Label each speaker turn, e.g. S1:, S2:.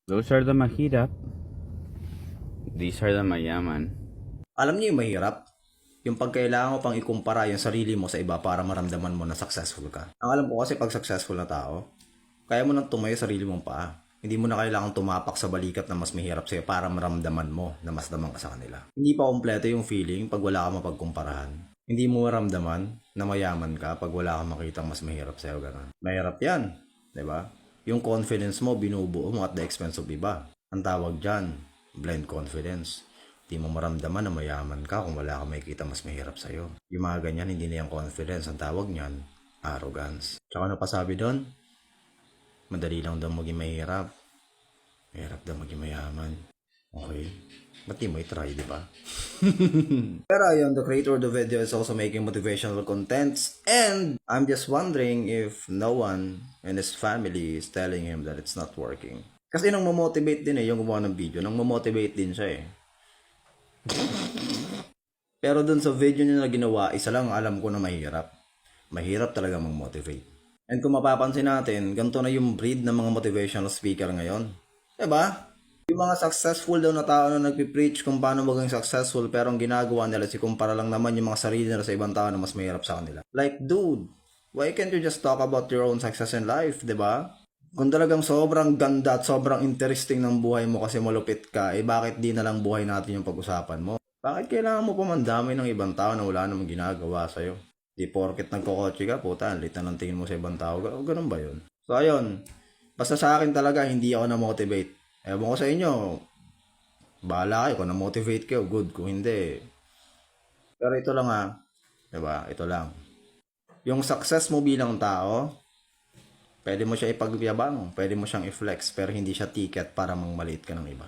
S1: Those are the mahirap. These are the mayaman.
S2: Alam niyo yung mahirap? Yung pagkailangan mo pang ikumpara yung sarili mo sa iba para maramdaman mo na successful ka. Ang alam ko kasi pag successful na tao, kaya mo nang tumayo sa sarili mong paa. Hindi mo na kailangan tumapak sa balikat na mas mahirap sa'yo para maramdaman mo na mas damang ka sa kanila. Hindi pa kompleto yung feeling pag wala ka mapagkumparahan. Hindi mo maramdaman na mayaman ka pag wala kang makitang mas mahirap sa'yo. Ganun. Mahirap yan. 'Di ba? Yung confidence mo, binubuo mo at the expense of iba. Ang tawag dyan, blind confidence. Di mo maramdaman na mayaman ka kung wala kang makikita mas mahirap sa'yo. Yung mga ganyan, hindi na yung confidence. Ang tawag niyan, arrogance. Tsaka ano pa sabi doon? Madali lang daw maging mahirap. Mahirap daw maging mayaman. Okay. Ba't di mo i-try, di ba? Pero ayun, the creator of the video is also making motivational contents. And I'm just wondering if no one in his family is telling him that it's not working. Kasi nang mamotivate din yung gumawa ng video. Nang mamotivate din siya Pero dun sa video niya na ginawa, isa lang alam ko na mahirap. Mahirap talaga mag-motivate. And kung mapapansin natin, ganito na yung breed ng mga motivational speaker ngayon. Diba? Yung mga successful daw na tao na nagpipreach kung paano maging successful pero ang ginagawa nila si kumpara lang naman yung mga sarili nila sa ibang tao na mas mahirap sa kanila. Like, dude, why can't you just talk about your own success in life, diba? Kung talagang sobrang ganda at sobrang interesting ng buhay mo kasi malupit ka, bakit di na lang buhay natin yung pag-usapan mo? Bakit kailangan mo pa mandamay ng ibang tao na wala namang ginagawa sa'yo? Di porket nagkokotse ka, puta, lita ng tingin mo sa ibang tao. Ganun ba yun? So, ayun. Basta sa akin talaga, hindi ako na-motivate. Ewan ko sa inyo, bahala kayo kung na-motivate kayo, good. Kung hindi, pero ito lang diba? Ito lang. Yung success mo bilang tao, pwede mo siya ipagyabang, pwede mo siyang i-flex, pero hindi siya ticket para mangmaliit ka ng iba.